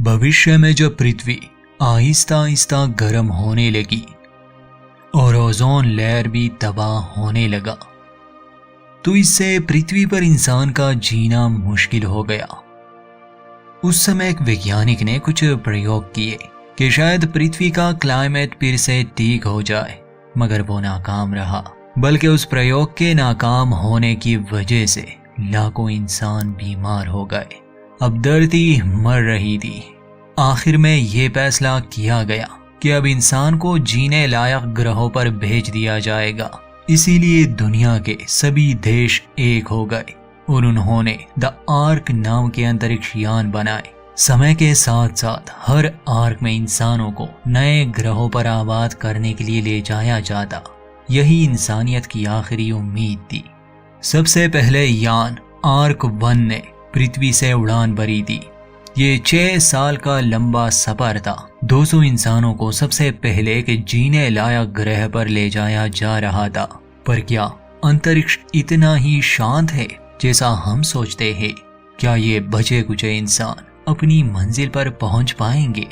भविष्य में जब पृथ्वी आहिस्ता आहिस्ता गर्म होने लगी और ओजोन लेयर भी तबाह होने लगा, तो इससे पृथ्वी पर इंसान का जीना मुश्किल हो गया। उस समय एक वैज्ञानिक ने कुछ प्रयोग किए कि शायद पृथ्वी का क्लाइमेट फिर से ठीक हो जाए, मगर वो नाकाम रहा। बल्कि उस प्रयोग के नाकाम होने की वजह से लाखों इंसान बीमार हो गए। अब धरती मर रही थी। आखिर में ये फैसला किया गया कि अब इंसान को जीने लायक ग्रहों पर भेज दिया जाएगा। इसीलिए दुनिया के सभी देश एक हो गए और उन्होंने द आर्क नाम के अंतरिक्ष यान बनाए। समय के साथ साथ हर आर्क में इंसानों को नए ग्रहों पर आबाद करने के लिए ले जाया जाता। यही इंसानियत की आखिरी उम्मीद थी। सबसे पहले यान आर्क 1 ने पृथ्वी से उड़ान भरी थी। ये 6 साल का लंबा सफर था। 200 इंसानों को सबसे पहले एक जीने लायक ग्रह पर ले जाया जा रहा था। पर क्या अंतरिक्ष इतना ही शांत है जैसा हम सोचते हैं? क्या ये बचे कुचे इंसान अपनी मंजिल पर पहुंच पाएंगे?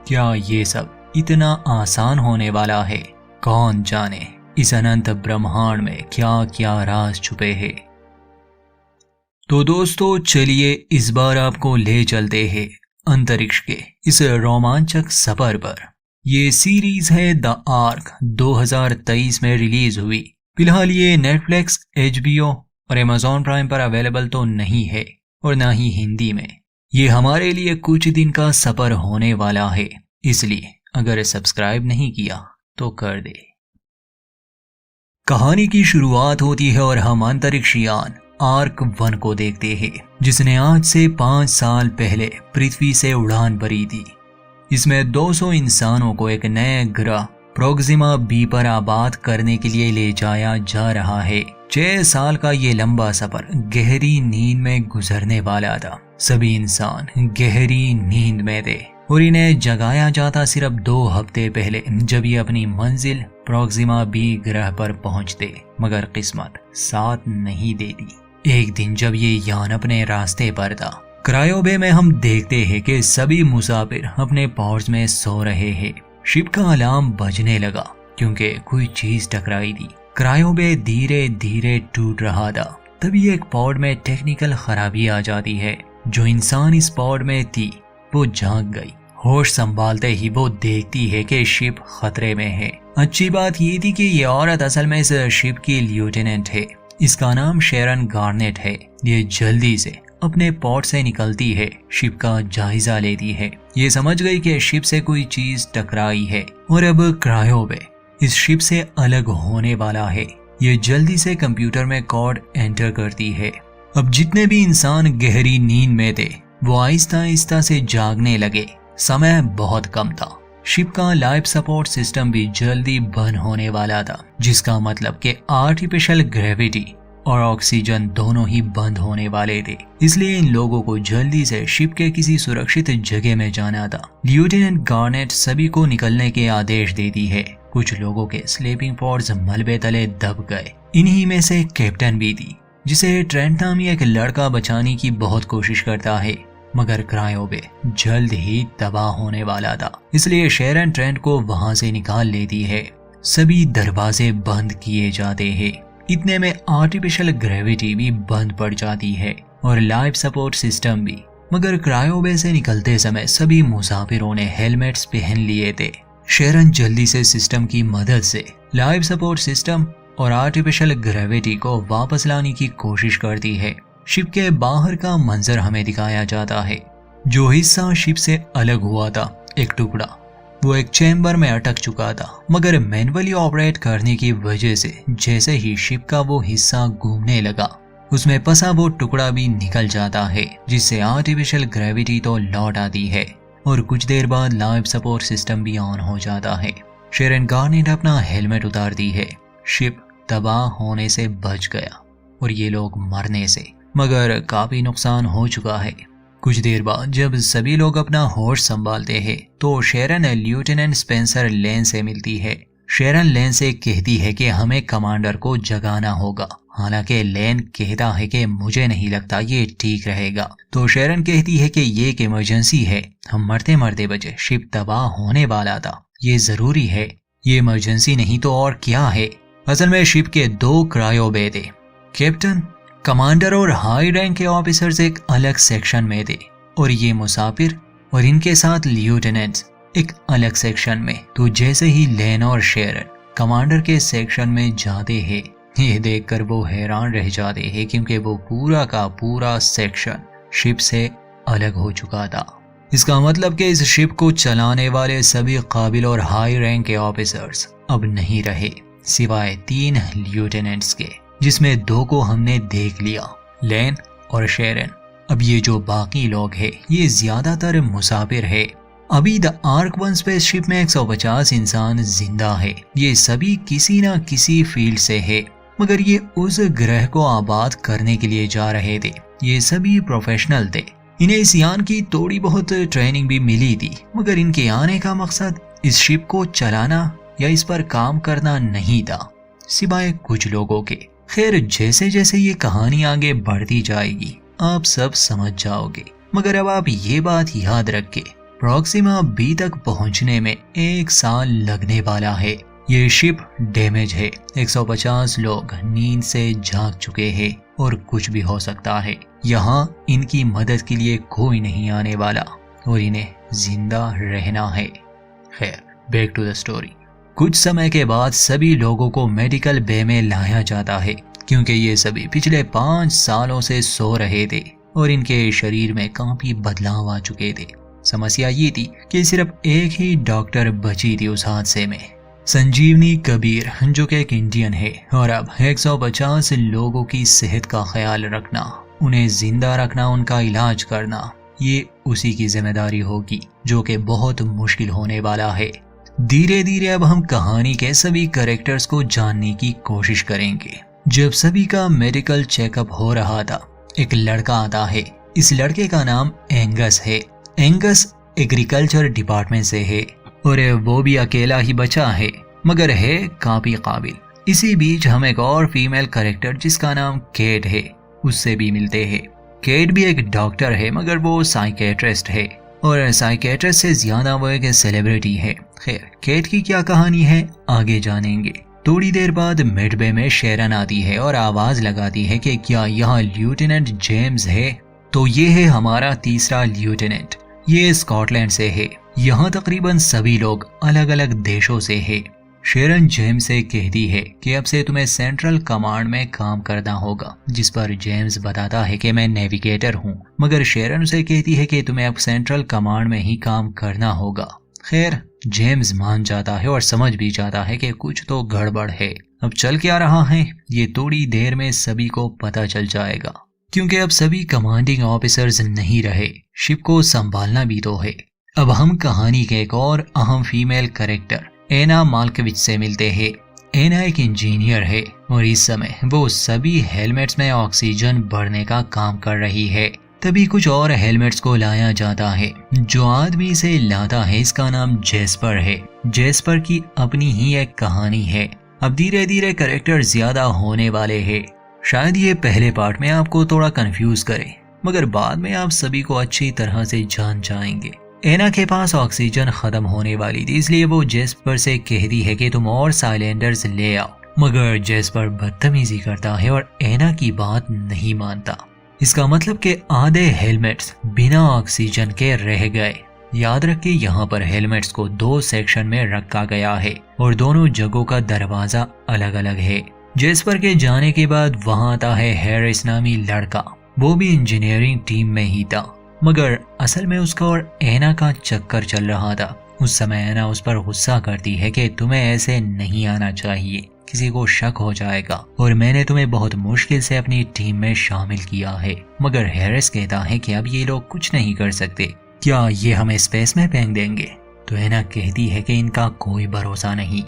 क्या ये सब इतना आसान होने वाला है? कौन जाने इस अनंत ब्रह्मांड में क्या क्या राज छुपे हैं। तो दोस्तों चलिए इस बार आपको ले चलते हैं अंतरिक्ष के इस रोमांचक सफर पर। ये सीरीज है द आर्क, 2023 में रिलीज हुई। फिलहाल ये नेटफ्लिक्स, HBO और Amazon प्राइम पर अवेलेबल तो नहीं है और ना ही हिंदी में। ये हमारे लिए कुछ दिन का सफर होने वाला है, इसलिए अगर सब्सक्राइब नहीं किया तो कर दे। कहानी की शुरुआत होती है और हम अंतरिक्ष यान आर्क 1 को देखते हैं, जिसने आज से 5 साल पहले पृथ्वी से उड़ान भरी थी। इसमें 200 इंसानों को एक नए ग्रह प्रोक्सिमा बी पर आबाद करने के लिए ले जाया जा रहा है। 6 साल का ये लंबा सफर गहरी नींद में गुजरने वाला था। सभी इंसान गहरी नींद में थे और इन्हें जगाया जाता सिर्फ 2 हफ्ते पहले, जब ये अपनी मंजिल प्रोक्सिमा बी ग्रह पर पहुंचते। मगर किस्मत साथ नहीं देती। एक दिन जब ये यान अपने रास्ते पर था, क्रायोबे में हम देखते हैं कि सभी मुसाफिर अपने पॉड्स में सो रहे हैं। शिप का अलार्म बजने लगा क्योंकि कोई चीज टकराई थी। क्रायोबे धीरे धीरे टूट रहा था। तभी एक पॉड में टेक्निकल खराबी आ जाती है। जो इंसान इस पॉड में थी वो जाग गई। होश संभालते ही वो देखती है कि शिप खतरे में है। अच्छी बात ये थी कि ये औरत असल में इस शिप की लेफ्टिनेंट है। इसका नाम शेरन गार्नेट है। ये जल्दी से अपने पॉड से निकलती है, शिप का जायजा लेती है। ये समझ गई कि शिप से कोई चीज टकराई है और अब क्रायोबे इस शिप से अलग होने वाला है। ये जल्दी से कंप्यूटर में कोड एंटर करती है। अब जितने भी इंसान गहरी नींद में थे वो आहिस्ता आहिस्ता से जागने लगे। समय बहुत कम था। शिप का लाइफ सपोर्ट सिस्टम भी जल्दी बंद होने वाला था, जिसका मतलब कि आर्टिफिशियल ग्रेविटी और ऑक्सीजन दोनों ही बंद होने वाले थे। इसलिए इन लोगों को जल्दी से शिप के किसी सुरक्षित जगह में जाना था। लेफ्टिनेंट गार्नेट सभी को निकलने के आदेश देती है। कुछ लोगों के स्लीपिंग पॉड्स मलबे तले दब गए। इन्हीं में से कैप्टन भी थी, जिसे ट्रेंट नामी एक लड़का बचाने की बहुत कोशिश करता है। मगर क्रायोबे जल्द ही तबाह होने वाला था, इसलिए शेरन ट्रेंट को वहां से निकाल लेती है। सभी दरवाजे बंद किए जाते हैं। इतने में आर्टिफिशियल ग्रेविटी भी बंद पड़ जाती है और लाइफ सपोर्ट सिस्टम भी। मगर क्रायोबे से निकलते समय सभी मुसाफिरों ने हेलमेट्स पहन लिए थे। शेरन जल्दी से सिस्टम की मदद से लाइफ सपोर्ट सिस्टम और आर्टिफिशियल ग्रेविटी को वापस लाने की कोशिश करती है। शिप के बाहर का मंजर हमें दिखाया जाता है। जो हिस्सा शिप से अलग हुआ था, एक टुकड़ा, वो एक चैम्बर में अटक चुका था। मगर मैनुअली ऑपरेट करने की वजह से जैसे ही शिप का वो हिस्सा घूमने लगा, उसमें फंसा वो टुकड़ा भी निकल जाता है, जिससे आर्टिफिशियल ग्रेविटी तो लौट आती है और कुछ देर बाद लाइफ सपोर्ट सिस्टम भी ऑन हो जाता है। शेरन गार्नेट अपना हेलमेट उतारती है। शिप तबाह होने से बच गया और ये लोग मरने से, मगर काफी नुकसान हो चुका है। कुछ देर बाद जब सभी लोग अपना होश संभालते हैं तो शेरन लेफ्टिनेंट स्पेंसर लेन से मिलती है। शेरन लेन से कहती है कि हमें कमांडर को जगाना होगा, हालांकि लेन कहता है कि मुझे नहीं लगता ये ठीक रहेगा। तो शेरन कहती है कि ये एक इमरजेंसी है, हम मरते मरते बचे, शिप तबाह होने वाला था, ये जरूरी है। ये इमरजेंसी नहीं तो और क्या है। असल में शिप के 2 क्रायो बे थे। कैप्टन, कमांडर और हाई रैंक के ऑफिसर्स एक अलग सेक्शन में थे और ये मुसाफिर और इनके साथ लिeutenants एक अलग सेक्शन में। तो जैसे ही लेन और शेरन कमांडर के सेक्शन में जाते हैं, ये देखकर वो हैरान रह जाते हैं क्योंकि वो पूरा का पूरा सेक्शन शिप से अलग हो चुका था। इसका मतलब कि इस शिप को चलाने वाले सभी काबिल और हाई रैंक के ऑफिसर्स अब नहीं रहे, सिवाय 3 लिeutenants के, जिसमें 2 को हमने देख लिया, लेन और शेरन। अब ये जो बाकी लोग हैं ये ज्यादातर मुसाफिर है। अभी द आर्क 1 स्पेसशिप में 150 इंसान जिंदा है। ये सभी किसी न किसी फील्ड से है, मगर ये उस ग्रह को आबाद करने के लिए जा रहे थे। ये सभी प्रोफेशनल थे। इन्हें इस यान की थोड़ी बहुत ट्रेनिंग भी मिली थी, मगर इनके आने का मकसद इस शिप को चलाना या इस पर काम करना नहीं था, सिवाय कुछ लोगों के। खैर, जैसे जैसे ये कहानी आगे बढ़ती जाएगी आप सब समझ जाओगे, मगर अब आप ये बात याद रखें, प्रॉक्सिमा बी तक पहुंचने में 1 साल लगने वाला है। ये शिप डैमेज है, 150 लोग नींद से जाग चुके हैं और कुछ भी हो सकता है। यहाँ इनकी मदद के लिए कोई नहीं आने वाला और इन्हें जिंदा रहना है। खैर, बैक टू द स्टोरी। कुछ समय के बाद सभी लोगों को मेडिकल बे में लाया जाता है क्योंकि ये सभी पिछले 5 सालों से सो रहे थे और इनके शरीर में काफी बदलाव आ चुके थे। समस्या ये थी कि सिर्फ एक ही डॉक्टर बची थी उस हादसे में, संजीवनी कबीर, जो कि एक इंडियन है। और अब 150 लोगों की सेहत का ख्याल रखना, उन्हें जिंदा रखना, उनका इलाज करना, ये उसी की जिम्मेदारी होगी, जो कि बहुत मुश्किल होने वाला है। धीरे धीरे अब हम कहानी के सभी कैरेक्टर्स को जानने की कोशिश करेंगे। जब सभी का मेडिकल चेकअप हो रहा था, एक लड़का आता है। इस लड़के का नाम एंगस है। एंगस एग्रीकल्चर डिपार्टमेंट से है और वो भी अकेला ही बचा है, मगर है काफी काबिल। इसी बीच हम एक और फीमेल कैरेक्टर जिसका नाम केट है, उससे भी मिलते हैं। केट भी एक डॉक्टर है, मगर वो साइकेट्रिस्ट है और साइकेट्रिस्ट से ज्यादा वो एक सेलिब्रिटी है। खैर, केट की क्या कहानी है आगे जानेंगे। थोड़ी देर बाद मिडबे में शेरन आती है और आवाज लगाती है कि क्या यहाँ लिeutenant जेम्स है। तो ये है हमारा तीसरा लिeutenant, ये स्कॉटलैंड से है। यहाँ तकरीबन सभी लोग अलग अलग देशों से है। शेरन जेम्स से कहती है कि अब से तुम्हें सेंट्रल कमांड में काम करना होगा, जिस पर जेम्स बताता है कि मैं नेविगेटर हूँ, मगर शेरन उसे कहती है कि तुम्हें अब सेंट्रल कमांड में ही काम करना होगा। खैर, जेम्स मान जाता है और समझ भी जाता है कि कुछ तो गड़बड़ है। अब चल क्या रहा है ये थोड़ी देर में सभी को पता चल जाएगा, क्योंकि अब सभी कमांडिंग ऑफिसर्स नहीं रहे, शिप को संभालना भी तो है। अब हम कहानी के एक और अहम फीमेल कैरेक्टर एना माल्कोविच से मिलते हैं। एना एक इंजीनियर है और इस समय वो सभी हेलमेट्स में ऑक्सीजन भरने का काम कर रही है। तभी कुछ और हेलमेट्स को लाया जाता है। जो आदमी इसे लाता है इसका नाम जेस्पर है। जेस्पर की अपनी ही एक कहानी है। अब धीरे धीरे कैरेक्टर ज्यादा होने वाले हैं। शायद ये पहले पार्ट में आपको थोड़ा कंफ्यूज करे, मगर बाद में आप सभी को अच्छी तरह से जान जाएंगे। एना के पास ऑक्सीजन खत्म होने वाली थी, इसलिए वो जेस्पर से कहती है कि तुम और साइलेंडर्स ले आओ, मगर जेस्पर बदतमीजी करता है और एना की बात नहीं मानता। इसका मतलब कि आधे हेलमेट्स बिना ऑक्सीजन के रह गए। याद रखिए, यहाँ पर हेलमेट्स को 2 सेक्शन में रखा गया है और दोनों जगहों का दरवाजा अलग अलग है। जेस्पर के जाने के बाद वहाँ आता है हैरिस नामी लड़का। वो भी इंजीनियरिंग टीम में ही था, मगर असल में उसका और एना का चक्कर चल रहा था। उस समय एना उस पर गुस्सा करती है कि तुम्हें ऐसे नहीं आना चाहिए, किसी को शक हो जाएगा और मैंने तुम्हें बहुत मुश्किल से अपनी टीम में शामिल किया है। मगर हैरिस कहता है कि अब ये लोग कुछ नहीं कर सकते, क्या ये हमें स्पेस में फेंक देंगे? तो एना कहती है कि इनका कोई भरोसा नहीं।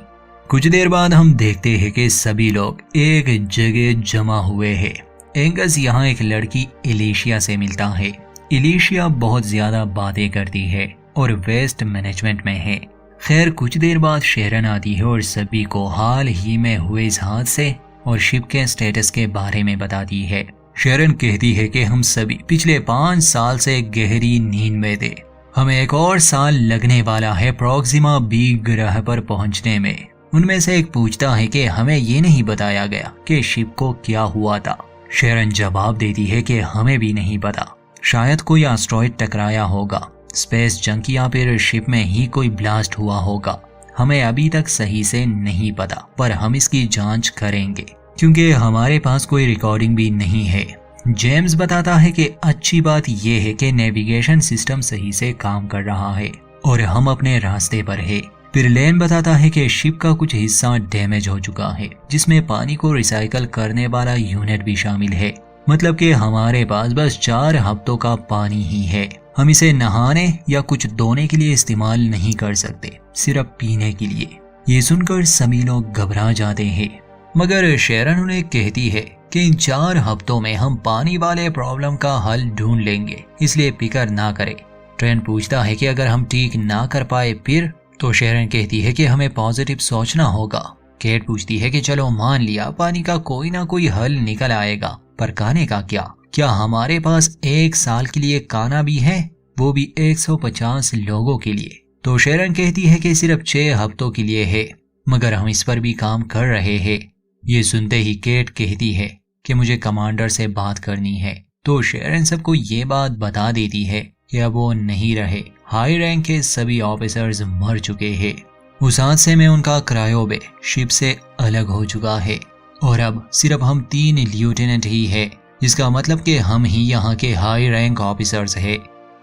कुछ देर बाद हम देखते हैं कि सभी लोग एक जगह जमा हुए हैं। एंगस यहाँ एक लड़की एलिशिया से मिलता है। एलिशिया बहुत ज्यादा बातें करती है और वेस्ट मैनेजमेंट में है। खैर, कुछ देर बाद शेरन आती है और सभी को हाल ही में हुए इस हादसे और शिप के स्टेटस के बारे में बताती है। शेरन कहती है कि हम सभी पिछले 5 साल से गहरी नींद में थे। हमें 1 और साल लगने वाला है प्रोक्सिमा बी ग्रह पर पहुंचने में। उनमें से एक पूछता है कि हमें ये नहीं बताया गया कि शिप को क्या हुआ था। शेरन जवाब देती है कि हमें भी नहीं पता, शायद कोई एस्टेरॉयड टकराया होगा, स्पेस जंक या फिर शिप में ही कोई ब्लास्ट हुआ होगा। हमें अभी तक सही से नहीं पता, पर हम इसकी जांच करेंगे क्योंकि हमारे पास कोई रिकॉर्डिंग भी नहीं है। जेम्स बताता है कि अच्छी बात यह है कि नेविगेशन सिस्टम सही से काम कर रहा है और हम अपने रास्ते पर है। फिर लेन बताता है कि शिप का कुछ हिस्सा डैमेज हो चुका है, जिसमें पानी को रिसाइकल करने वाला यूनिट भी शामिल है। मतलब कि हमारे पास बस 4 हफ्तों का पानी ही है। हम इसे नहाने या कुछ धोने के लिए इस्तेमाल नहीं कर सकते, सिर्फ पीने के लिए। ये सुनकर सभी लोग घबरा जाते हैं, मगर शेरन उन्हें कहती है कि इन 4 हफ्तों में हम पानी वाले प्रॉब्लम का हल ढूंढ लेंगे, इसलिए फिक्र ना करें। ट्रेंट पूछता है कि अगर हम ठीक ना कर पाए फिर? तो शेरन कहती है कि हमें पॉजिटिव सोचना होगा। केट पूछती है कि चलो मान लिया पानी का कोई ना कोई हल निकल आएगा, पर खाने का क्या हमारे पास 1 साल के लिए खाना भी है, वो भी 150 लोगों के लिए? तो शेरन कहती है कि सिर्फ 6 हफ्तों के लिए है, मगर हम इस पर भी काम कर रहे हैं। ये सुनते ही केट कहती है कि मुझे कमांडर से बात करनी है। तो शेरन सबको ये बात बता देती है कि अब वो नहीं रहे। हाई रैंक के सभी ऑफिसर्स मर चुके हैं। उस हादसे में उनका क्रायोबे शिप से अलग हो चुका है और अब सिर्फ हम 3 ल्यूटेनेंट ही है, जिसका मतलब कि हम ही यहाँ के हाई रैंक ऑफिसर्स है।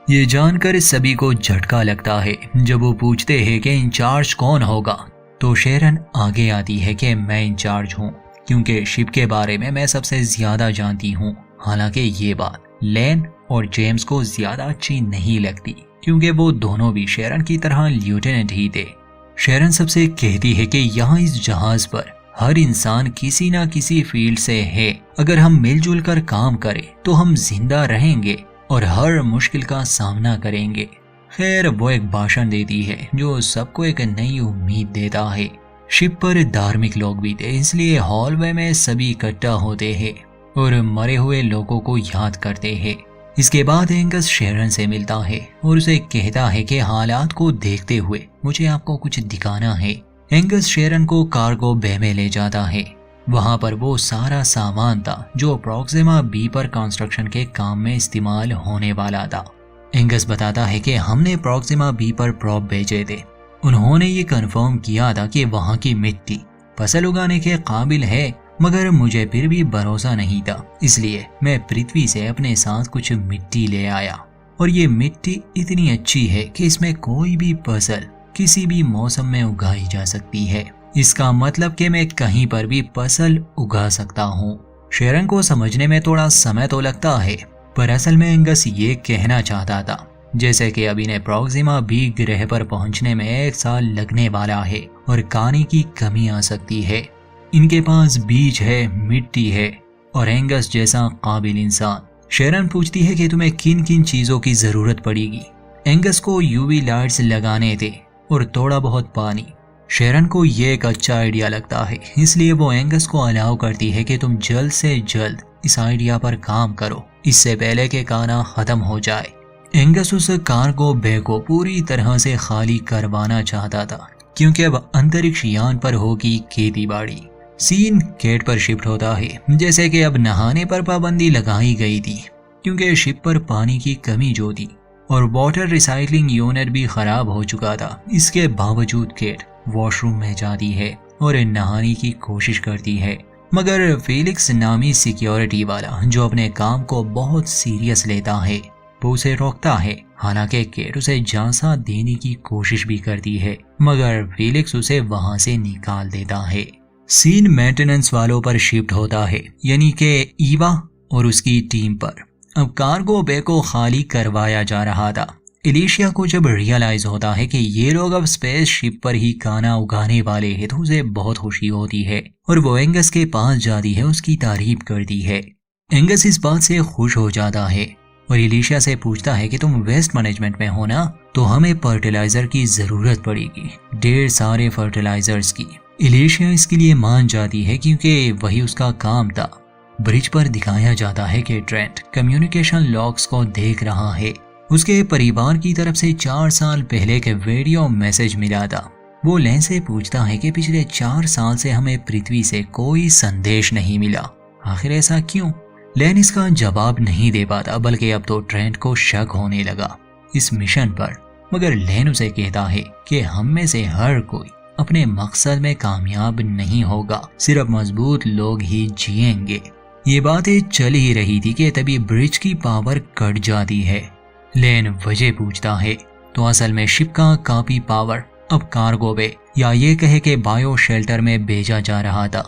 ये जानकर सभी को झटका लगता है। जब वो पूछते हैं कि इंचार्ज कौन होगा, तो शेरन आगे आती है कि मैं इंचार्ज हूँ, क्योंकि शिप के बारे में मैं सबसे ज्यादा जानती हूँ। हालांकि ये बात लेन और जेम्स को ज्यादा अच्छी नहीं लगती, क्योंकि वो दोनों भी शेरन की तरह ल्यूटेनेंट ही थे। शेरन सबसे कहती है कि यहाँ इस जहाज पर हर इंसान किसी ना किसी फील्ड से है। अगर हम मिलजुल कर काम करें तो हम जिंदा रहेंगे और हर मुश्किल का सामना करेंगे। खैर, वो एक भाषण देती है जो सबको एक नई उम्मीद देता है। शिप पर धार्मिक लोग भी थे, इसलिए हॉलवे में सभी इकट्ठा होते हैं और मरे हुए लोगों को याद करते हैं। इसके बाद एंगस शेरन से मिलता है और उसे कहता है कि हालात को देखते हुए मुझे आपको कुछ दिखाना है। एंगस शेरन को कार्गो बे में ले जाता है। वहां पर वो सारा सामान था जो प्रोक्सिमा बी पर कंस्ट्रक्शन के काम में इस्तेमाल होने वाला था। एंगस बताता है कि हमने प्रोक्सिमा बी पर प्रोब भेजे थे। उन्होंने ये कंफर्म किया था कि वहां की मिट्टी फसल उगाने के काबिल है, मगर मुझे फिर भी भरोसा नहीं था, इसलिए मैं पृथ्वी से अपने साथ कुछ मिट्टी ले आया। और ये मिट्टी इतनी अच्छी है कि इसमें कोई भी फसल किसी भी मौसम में उगाई जा सकती है। इसका मतलब कि मैं कहीं पर भी फसल उगा सकता हूँ। शेरन को समझने में थोड़ा समय तो लगता है, पर असल में एंगस ये कहना चाहता था जैसे कि अभी ने प्रोक्सिमा बी ग्रह पर पहुंचने में 1 साल लगने वाला है और खाने की कमी आ सकती है। इनके पास बीज है, मिट्टी है और एंगस जैसा काबिल इंसान। शेरन पूछती है कि तुम्हें किन किन चीजों की जरूरत पड़ेगी। एंगस को यूवी लाइट्स लगाने थे और थोड़ा बहुत पानी। शेरन को ये एक अच्छा आइडिया लगता है, इसलिए वो एंगस को अलाउ करती है कि तुम जल्द से जल्द इस आइडिया पर काम करो, इससे पहले कि खाना खत्म हो जाए। एंगस उस कार्गो बे को पूरी तरह से खाली करवाना चाहता था, क्योंकि अब अंतरिक्ष यान पर होगी खेती बाड़ी। सीन केट पर शिफ्ट होता है, जैसे कि अब नहाने पर पाबंदी लगाई गई थी, क्योंकि शिप पर पानी की कमी जो थी और वाटर रिसाइकलिंग यूनिट भी खराब हो चुका था। इसके बावजूद केट वॉशरूम में जाती है और नहाने की कोशिश करती है, मगर फेलिक्स नामी सिक्योरिटी वाला जो अपने काम को बहुत सीरियस लेता है वो उसे रोकता है। हालांकि केट उसे झांसा देने की कोशिश भी करती है, मगर फेलिक्स उसे वहां से निकाल देता है। सीन मेंटेनेंस वालों पर शिफ्ट होता है, यानी कि ईवा और उसकी टीम पर। अब कार्गो बे को खाली करवाया जा रहा था। एलिशिया को जब रियलाइज होता है कि ये लोग अब स्पेस शिप पर ही खाना उगाने वाले हैं तो उसे बहुत खुशी होती है और वो एंगस के पास जाती है, उसकी तारीफ करती है। एंगस इस बात से खुश हो जाता है और एलिशिया से पूछता है कि तुम वेस्ट मैनेजमेंट में हो ना, तो हमें फर्टिलाइजर की जरूरत पड़ेगी, ढेर सारे फर्टिलाइजर्स की। एलिशिया इसके लिए मान जाती है क्योंकि वही उसका काम था। ब्रिज पर दिखाया जाता है कि ट्रेंट कम्युनिकेशन लॉग्स को देख रहा है। उसके परिवार की तरफ से 4 साल पहले के वीडियो मैसेज मिला था। वो लेन से पूछता है कि पिछले 4 साल से हमें पृथ्वी से कोई संदेश नहीं मिला, आखिर ऐसा क्यों? लेन इसका जवाब नहीं दे पाता, बल्कि अब तो ट्रेंट को शक होने लगा इस मिशन पर। मगर लेन उसे कहता है कि हम में से हर कोई अपने मकसद में कामयाब नहीं होगा, सिर्फ मजबूत लोग ही जिएंगे। ये बातें चल ही रही थी कि तभी ब्रिज की पावर कट जाती है। लेन वजह पूछता है तो असल में शिप का काफी पावर अब कार्गो वे या ये कहे कि बायो शेल्टर में भेजा जा रहा था,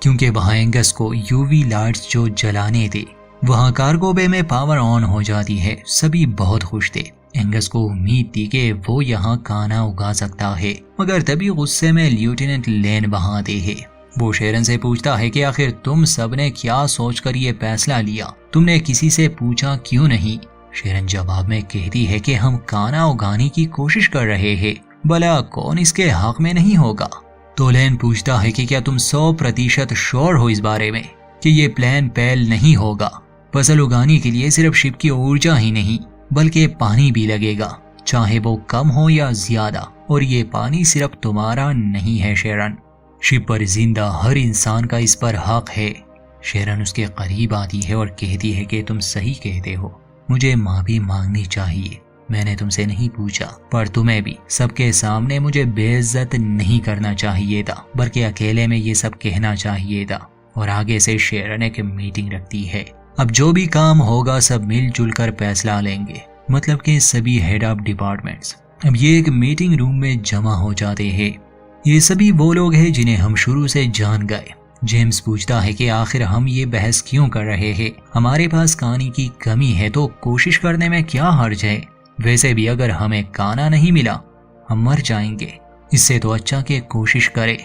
क्योंकि वहां एंगस को यूवी लाइट्स जो जलाने थे, वहां कार्गो वे में पावर ऑन हो जाती है। सभी बहुत खुश थे। एंगस को उम्मीद थी कि वो यहाँ खाना उगा सकता है, मगर तभी गुस्से में लेफ्टिनेंट लेन वहां आते हैं। वो शेरन से पूछता है कि आखिर तुम सबने क्या सोचकर ये फैसला लिया, तुमने किसी से पूछा क्यों नहीं? शेरन जवाब में कहती है कि हम खाना उगाने की कोशिश कर रहे हैं, भला कौन इसके हक में नहीं होगा? तो लेन पूछता है कि क्या तुम 100% श्योर हो इस बारे में कि ये प्लान फेल नहीं होगा? फसल उगाने के लिए सिर्फ शिप की ऊर्जा ही नहीं बल्कि पानी भी लगेगा, चाहे वो कम हो या ज्यादा, और ये पानी सिर्फ तुम्हारा नहीं है शेरन, शिप पर जिंदा हर इंसान का इस पर हक है। शेरन उसके करीब आती है और कहती है कि तुम सही कहते हो, मुझे माफी मांगनी चाहिए। मैंने तुमसे नहीं पूछा, पर तुम्हें भी सबके सामने मुझे बेइज्जत नहीं करना चाहिए था, बल्कि अकेले में ये सब कहना चाहिए था। और आगे से शेरन एक मीटिंग रखती है। अब जो भी काम होगा सब मिलजुल कर फैसला लेंगे, मतलब कि सभी हेड ऑफ डिपार्टमेंट्स अब ये एक मीटिंग रूम में जमा हो जाते हैं। ये सभी वो लोग हैं जिन्हें हम शुरू से जान गए। जेम्स पूछता है कि आखिर हम ये बहस क्यों कर रहे हैं? हमारे पास खाने की कमी है तो कोशिश करने में क्या हर्ज है? वैसे भी अगर हमें खाना नहीं मिला हम मर जाएंगे, इससे तो अच्छा कि कोशिश करें।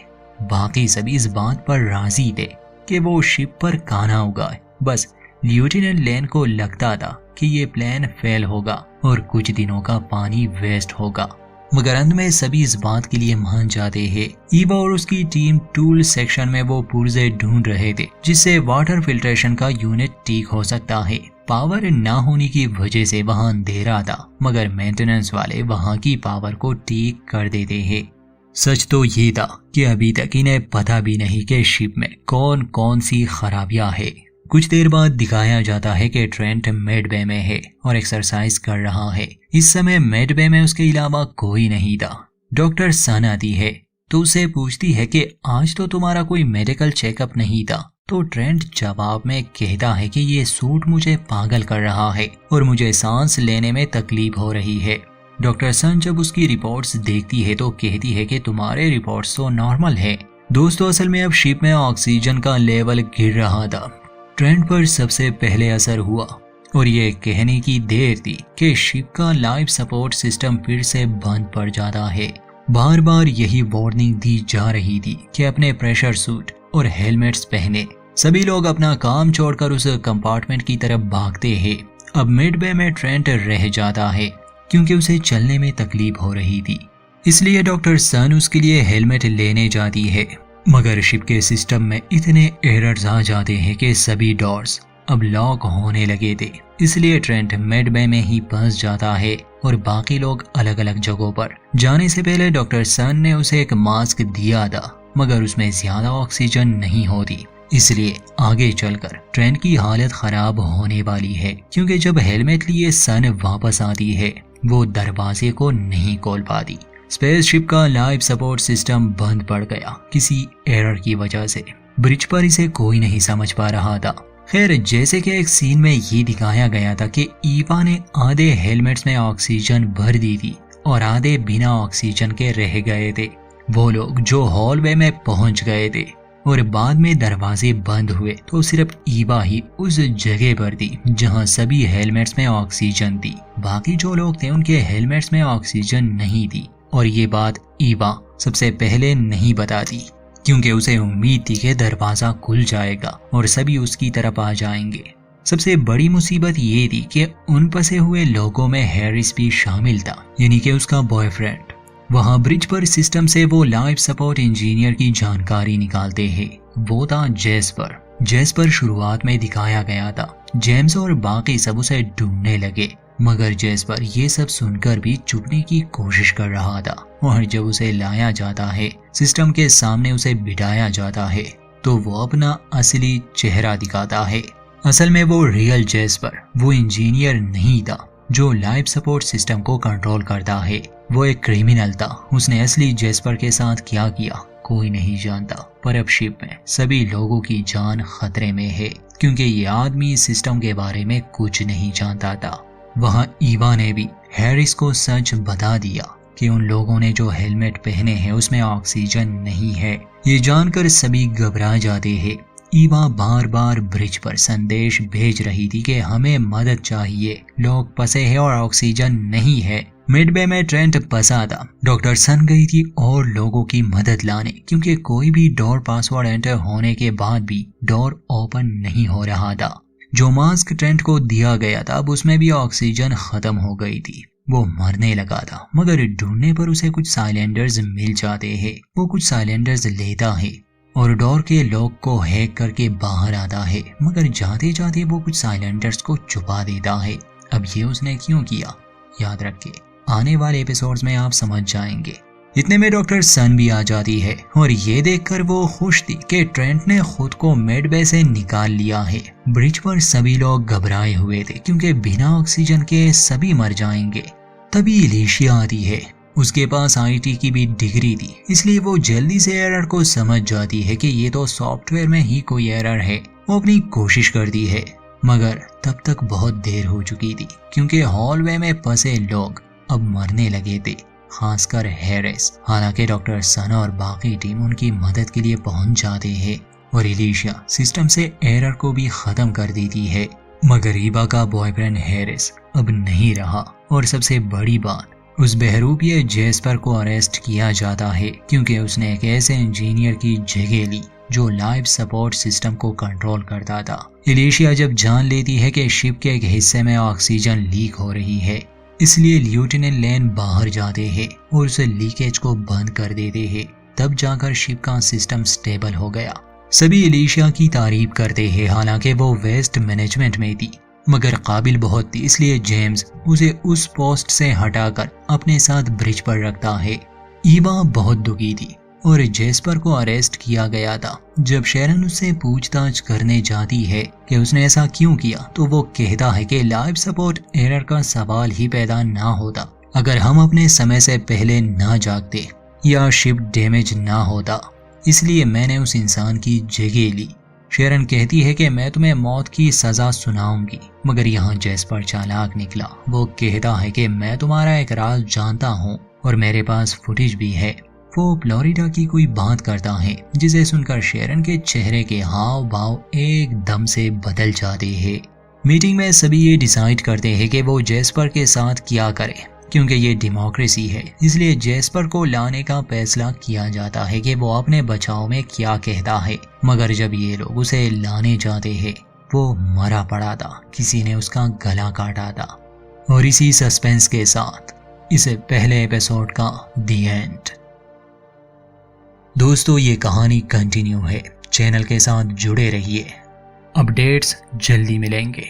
बाकी सभी इस बात पर राजी थे कि वो शिप पर खाना उगाए। बस लेफ्टिनेंट लेन को लगता था कि ये प्लान फेल होगा और कुछ दिनों का पानी वेस्ट होगा, मगर अंत में सभी इस बात के लिए मान जाते हैं। ईवा और उसकी टीम टूल सेक्शन में वो पुर्जे ढूंढ रहे थे जिससे वाटर फिल्ट्रेशन का यूनिट ठीक हो सकता है। पावर ना होने की वजह से वहां अंधेरा था, मगर मेंटेनेंस वाले वहां की पावर को ठीक कर देते हैं। सच तो ये था कि अभी तक इन्हें पता भी नहीं कि शिप में कौन कौन सी खराबियां है। कुछ देर बाद दिखाया जाता है कि ट्रेंट मेडबे में है और एक्सरसाइज कर रहा है। इस समय मेडबे में उसके अलावा कोई नहीं था। डॉक्टर सन आती है तो उसे पूछती है कि आज तो तुम्हारा कोई मेडिकल चेकअप नहीं था। तो ट्रेंट जवाब में कहता है कि ये सूट मुझे पागल कर रहा है और मुझे सांस लेने में तकलीफ हो रही है। डॉक्टर सन जब उसकी रिपोर्ट्स देखती है तो कहती है कि तुम्हारे रिपोर्ट्स तो नॉर्मल है। दोस्तों, असल में अब शिप में ऑक्सीजन का लेवल गिर रहा था। ट्रेंट पर सबसे पहले असर हुआ और ये कहने की देर थी कि शिप का लाइफ सपोर्ट सिस्टम फिर से बंद पड़ जाता है। बार बार यही वार्निंग दी जा रही थी कि अपने प्रेशर सूट और हेलमेट्स पहने। सभी लोग अपना काम छोड़कर उस कंपार्टमेंट की तरफ भागते हैं। अब मिडबे में ट्रेंट रह जाता है क्योंकि उसे चलने में तकलीफ हो रही थी, इसलिए डॉक्टर सन उसके लिए हेलमेट लेने जाती है। मगर शिप के सिस्टम में इतने एरर्स आ जाते हैं कि सभी डोर्स अब लॉक होने लगे थे, इसलिए ट्रेंट मिडबे में ही फंस जाता है और बाकी लोग अलग अलग जगहों पर। जाने से पहले डॉक्टर सन ने उसे एक मास्क दिया था, मगर उसमें ज्यादा ऑक्सीजन नहीं होती, इसलिए आगे चलकर ट्रेंट की हालत खराब होने वाली है। क्योंकि जब हेलमेट लिए सन वापस आती है वो दरवाजे को नहीं खोल पाती। स्पेसशिप का लाइफ सपोर्ट सिस्टम बंद पड़ गया किसी एरर की वजह से। ब्रिज पर इसे कोई नहीं समझ पा रहा था। खैर, जैसे कि एक सीन में ये दिखाया गया था कि ईवा ने आधे हेलमेट्स में ऑक्सीजन भर दी थी और आधे बिना ऑक्सीजन के रह गए थे। वो लोग जो हॉलवे में पहुंच गए थे और बाद में दरवाजे बंद हुए तो सिर्फ ईवा ही उस जगह पर थी जहां सभी हेलमेट्स में ऑक्सीजन थी। बाकी जो लोग थे उनके हेलमेट्स में ऑक्सीजन नहीं थी और ये बात ईवा सबसे पहले नहीं बताती क्योंकि उसे उम्मीद थी कि दरवाजा खुल जाएगा और सभी उसकी तरफ आ जाएंगे। सबसे बड़ी मुसीबत ये थी कि उन फंसे हुए लोगों में हैरिस भी शामिल था, यानी कि उसका बॉयफ्रेंड। वहाँ ब्रिज पर सिस्टम से वो लाइफ सपोर्ट इंजीनियर की जानकारी निकालते हैं। वो था जेस्पर शुरुआत में दिखाया गया था। जेम्स और बाकी सब उसे ढूंढने लगे, मगर जेस्पर ये सब सुनकर भी छुपने की कोशिश कर रहा था। और जब उसे लाया जाता है, सिस्टम के सामने उसे बिठाया जाता है, तो वो अपना असली चेहरा दिखाता है। असल में वो रियल जेस्पर वो इंजीनियर नहीं था जो लाइफ सपोर्ट सिस्टम को कंट्रोल करता है। वो एक क्रिमिनल था। उसने असली जेस्पर के साथ क्या किया कोई नहीं जानता, पर अब शिप में सभी लोगों की जान खतरे में है, क्योंकि ये आदमी सिस्टम के बारे में कुछ नहीं जानता था। वहाँ ईवा ने भी हैरिस को सच बता दिया कि उन लोगों ने जो हेलमेट पहने हैं उसमें ऑक्सीजन नहीं है। ये जानकर सभी घबरा जाते हैं। ईवा बार बार ब्रिज पर संदेश भेज रही थी कि हमें मदद चाहिए, लोग फंसे हैं और ऑक्सीजन नहीं है। मिडबे में ट्रेंट फंसा था। डॉक्टर सन गई थी और लोगों की मदद लाने, क्योंकि कोई भी डोर पासवर्ड एंटर होने के बाद भी डोर ओपन नहीं हो रहा था। जो मास्क ट्रेंट को दिया गया था अब उसमें भी ऑक्सीजन खत्म हो गई थी। वो मरने लगा था, मगर ढूंढने पर उसे कुछ साइलेंडर्स मिल जाते हैं। वो कुछ साइलेंडर्स लेता है और डोर के लॉक को हैक करके बाहर आता है, मगर जाते जाते वो कुछ साइलेंडर्स को छुपा देता है। अब ये उसने क्यों किया, याद रखे आने वाले एपिसोड्स में आप समझ जाएंगे। इतने में डॉक्टर सन भी आ जाती है और ये देखकर वो खुश थी कि ट्रेंट ने खुद को मिडबे से निकाल लिया है। ब्रिज पर सभी लोग घबराए हुए थे, क्योंकि बिना ऑक्सीजन के सभी मर जाएंगे। तभी एलिशिया आती है। उसके पास आईटी की भी डिग्री थी, इसलिए वो जल्दी से एरर को समझ जाती है कि ये तो सॉफ्टवेयर में ही कोई एरर है। वो अपनी कोशिश करती है, मगर तब तक बहुत देर हो चुकी थी, क्योंकि हॉलवे में फंसे लोग अब मरने लगे थे, खासकर हैरिस। हालांकि डॉक्टर सन और बाकी टीम उनकी मदद के लिए पहुंच जाते हैं और एलिशिया सिस्टम से एरर को भी खत्म कर देती है। मगर ईवा का बॉयफ्रेंड हैरिस अब नहीं रहा, और सबसे बड़ी बात, उस बहरूपिये जेस्पर को अरेस्ट किया जाता है, क्योंकि उसने एक ऐसे इंजीनियर की जगह ली जो लाइफ सपोर्ट सिस्टम को कंट्रोल करता था। एलिशिया जब जान लेती है कि शिप के एक हिस्से में ऑक्सीजन लीक हो रही है, इसलिए लेफ्टिनेंट लेन बाहर जाते हैं और उस लीकेज को बंद कर देते हैं। तब जाकर शिप का सिस्टम स्टेबल हो गया। सभी एलिशिया की तारीफ करते हैं, हालांकि वो वेस्ट मैनेजमेंट में थी, मगर काबिल बहुत थी, इसलिए जेम्स उसे उस पोस्ट से हटाकर अपने साथ ब्रिज पर रखता है। ईवा बहुत दुखी थी और जेस्पर को अरेस्ट किया गया था। जब शेरन उससे पूछताछ करने जाती है कि उसने ऐसा क्यों किया, तो वो कहता है कि लाइफ सपोर्ट एरर का सवाल ही पैदा ना होता अगर हम अपने समय से पहले ना जागते या शिप डैमेज ना होता, इसलिए मैंने उस इंसान की जगह ली। शेरन कहती है कि मैं तुम्हें मौत की सजा सुनाऊंगी, मगर यहाँ जेस्पर चालाक निकला। वो कहता है कि मैं तुम्हारा एक राज जानता हूँ और मेरे पास फुटेज भी है। वो फ्लोरिडा की कोई बात करता है, जिसे सुनकर शेरन के चेहरे के हाव भाव एकदम से बदल जाते हैं। मीटिंग में सभी ये डिसाइड करते हैं कि वो जेस्पर के साथ क्या करें, क्योंकि ये डेमोक्रेसी है, इसलिए जेस्पर को लाने का फैसला किया जाता है कि वो अपने बचाव में क्या कहता है। मगर जब ये लोग उसे लाने जाते हैं, वो मरा पड़ा था, किसी ने उसका गला काटा था। और इसी सस्पेंस के साथ इस पहले एपिसोड का दी एंड। दोस्तों, ये कहानी कंटिन्यू है, चैनल के साथ जुड़े रहिए, अपडेट्स जल्दी मिलेंगे।